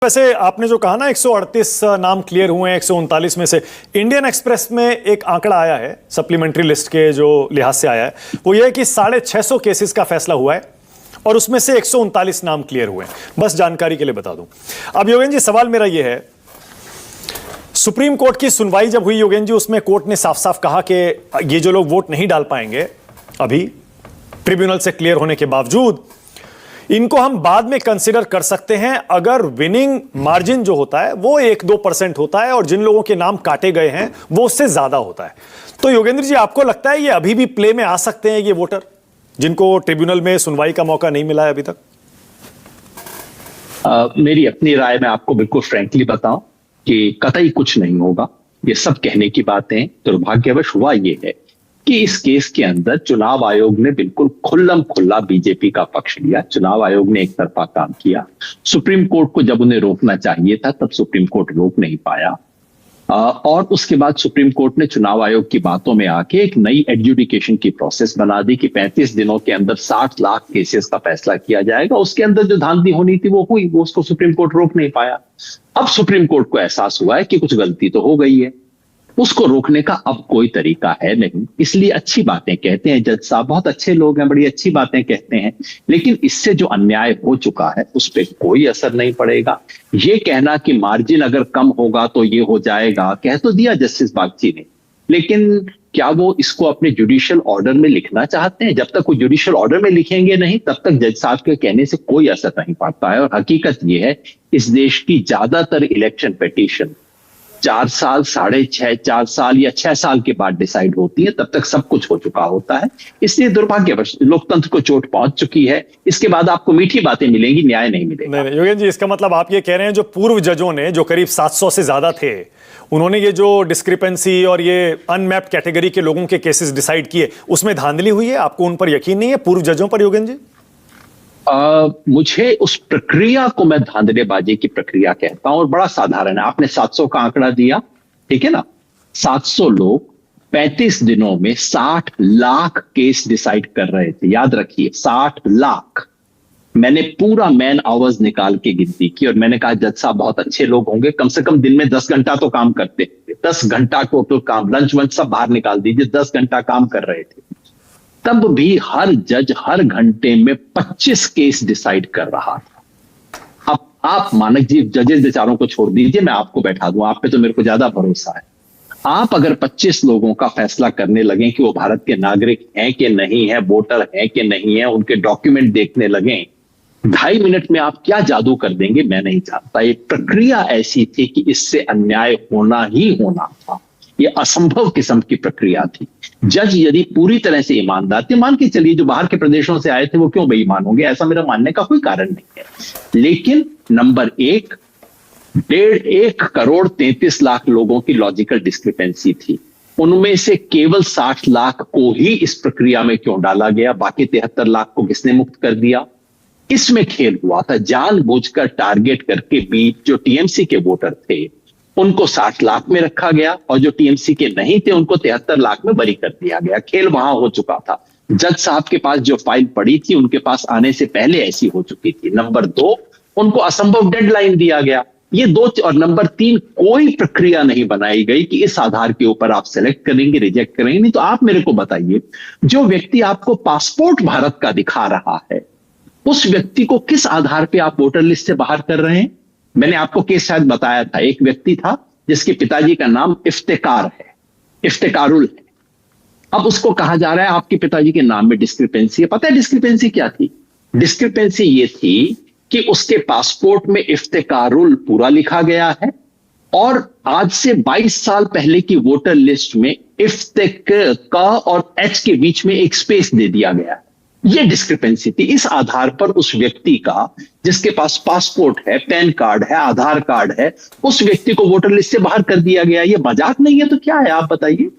वैसे आपने जो कहा ना 138 नाम क्लियर हुए हैं 139 में से, इंडियन एक्सप्रेस में एक आंकड़ा आया है सप्लीमेंट्री लिस्ट के जो लिहाज से आया है, वो ये है कि 650 केसेस का फैसला हुआ है और उसमें से 139 नाम क्लियर हुए हैं। बस जानकारी के लिए बता दूं। अब योगेन जी, सवाल मेरा ये है, सुप्रीम कोर्ट की सुनवाई जब हुई योगेन जी, उसमें कोर्ट ने साफ साफ कहा कि ये जो लोग वोट नहीं डाल पाएंगे अभी ट्रिब्यूनल से क्लियर होने के बावजूद, इनको हम बाद में कंसिडर कर सकते हैं अगर विनिंग मार्जिन जो होता है वो 1-2% होता है और जिन लोगों के नाम काटे गए हैं वो उससे ज्यादा होता है। तो योगेंद्र जी, आपको लगता है ये अभी भी प्ले में आ सकते हैं ये वोटर जिनको ट्रिब्यूनल में सुनवाई का मौका नहीं मिला है अभी तक? मेरी अपनी राय में आपको बिल्कुल फ्रैंकली बताऊं कि कतई कुछ नहीं होगा। ये सब कहने की बातें, दुर्भाग्यवश हुआ ये है कि इस केस के अंदर चुनाव आयोग ने बिल्कुल खुल्लम खुल्ला बीजेपी का पक्ष लिया। चुनाव आयोग ने एक तरफा काम किया। सुप्रीम कोर्ट को जब उन्हें रोकना चाहिए था तब सुप्रीम कोर्ट रोक नहीं पाया, और उसके बाद सुप्रीम कोर्ट ने चुनाव आयोग की बातों में आके एक नई एडजुडिकेशन की प्रोसेस बना दी कि 35 दिनों के अंदर 60 लाख केसेस का फैसला किया जाएगा। उसके अंदर जो धांधली होनी थी वो हुई, वो उसको सुप्रीम कोर्ट रोक नहीं पाया। अब सुप्रीम कोर्ट को एहसास हुआ है कि कुछ गलती तो हो गई है, उसको रोकने का अब कोई तरीका है नहीं। इसलिए अच्छी बातें कहते हैं जज साहब, बहुत अच्छे लोग हैं, बड़ी अच्छी बातें कहते हैं, लेकिन इससे जो अन्याय हो चुका है उस पर कोई असर नहीं पड़ेगा। ये कहना कि मार्जिन अगर कम होगा तो ये हो जाएगा, कह तो दिया जस्टिस बागची ने, लेकिन क्या वो इसको अपने जुडिशियल ऑर्डर में लिखना चाहते हैं? जब तक वो जुडिशियल ऑर्डर में लिखेंगे नहीं तब तक जज साहब के कहने से कोई असर नहीं पड़ता है। और हकीकत ये है, इस देश की ज्यादातर इलेक्शन पिटीशन 4 साल, 6.5, 4 साल या 6 साल के बाद डिसाइड होती है, तब तक सब कुछ हो चुका होता है। इसलिए दुर्भाग्यवश लोकतंत्र को चोट पहुंच चुकी है। इसके बाद आपको मीठी बातें मिलेंगी, न्याय नहीं मिलेगा। नहीं योगेन जी, इसका मतलब आप ये कह रहे हैं जो पूर्व जजों ने, जो करीब 700 से ज्यादा थे, उन्होंने ये जो डिस्क्रिपेंसी और ये अनमैप्ड कैटेगरी के लोगों के केसेस डिसाइड किए, उसमें धांधली हुई है? आपको उन पर यकीन नहीं है, पूर्व जजों पर योगेन जी? मुझे उस प्रक्रिया को मैं धांधलेबाजी की प्रक्रिया कहता हूं, और बड़ा साधारण है। आपने 700 का आंकड़ा दिया, ठीक है ना? 700 लोग 35 दिनों में 60 लाख केस डिसाइड कर रहे थे। याद रखिए, 60 लाख। मैंने पूरा मैन आवर्स निकाल के गिनती की और मैंने कहा जज साहब बहुत अच्छे लोग होंगे, कम से कम दिन में 10 घंटा तो काम करते थे। 10 घंटा टोटल काम, लंच वंच सब बाहर निकाल दीजिए, 10 घंटा काम कर रहे थे। तब भी हर जज हर घंटे में 25 केस डिसाइड कर रहा था। अब आप मानक जी जजेस बेचारों को छोड़ दीजिए, मैं आपको बैठा दूं, आप पे तो मेरे को ज्यादा भरोसा है। आप अगर 25 लोगों का फैसला करने लगे कि वो भारत के नागरिक हैं कि नहीं है, वोटर हैं कि नहीं है, उनके डॉक्यूमेंट देखने लगे, 2.5 मिनट में आप क्या जादू कर देंगे मैं नहीं जानता। ये प्रक्रिया ऐसी थी कि इससे अन्याय होना ही होना था। ये असंभव किस्म की प्रक्रिया थी। जज यदि पूरी तरह से ईमानदार थे, मान के चलिए जो बाहर के प्रदेशों से आए थे वो क्यों बेईमान होंगे, ऐसा मेरा मानने का कोई कारण नहीं है। लेकिन नंबर 1, 1.5 करोड़ 33 लाख लोगों की लॉजिकल डिस्क्रिपेंसी थी। उनमें से केवल 60 लाख को ही इस प्रक्रिया में क्यों डाला गया, बाकी 73 लाख को किसने मुक्त कर दिया? इसमें खेल हुआ था। जानबूझकर टारगेट करके भी जो टीएमसी के वोटर थे उनको 60 लाख में रखा गया और जो टीएमसी के नहीं थे उनको 73 लाख में बरी कर दिया गया। खेल वहां हो चुका था। जज साहब के पास जो फाइल पड़ी थी उनके पास आने से पहले ऐसी हो चुकी थी। नंबर 2, उनको असंभव डेडलाइन दिया गया। ये 2, और नंबर 3, कोई प्रक्रिया नहीं बनाई गई कि इस आधार के ऊपर आप सेलेक्ट करेंगे, रिजेक्ट करेंगे। नहीं तो आप मेरे को बताइए, जो व्यक्ति आपको पासपोर्ट भारत का दिखा रहा है उस व्यक्ति को किस आधार पर आप वोटर लिस्ट से बाहर कर रहे हैं? मैंने आपको केस शायद बताया था, एक व्यक्ति था जिसके पिताजी का नाम इफ्तिकार है, इफ्तिकारुल है। अब उसको कहा जा रहा है आपके पिताजी के नाम में डिस्क्रिपेंसी है। पता है डिस्क्रिपेंसी क्या थी? डिस्क्रिपेंसी ये थी कि उसके पासपोर्ट में इफ्तिकारुल पूरा लिखा गया है और आज से 22 साल पहले की वोटर लिस्ट में इफ्तिक का और एच के बीच में एक स्पेस दे दिया गया है। ये डिस्क्रिपेंसी थी। इस आधार पर उस व्यक्ति का, जिसके पास पासपोर्ट है, पैन कार्ड है, आधार कार्ड है, उस व्यक्ति को वोटर लिस्ट से बाहर कर दिया गया। ये मजाक नहीं है तो क्या है, आप बताइए।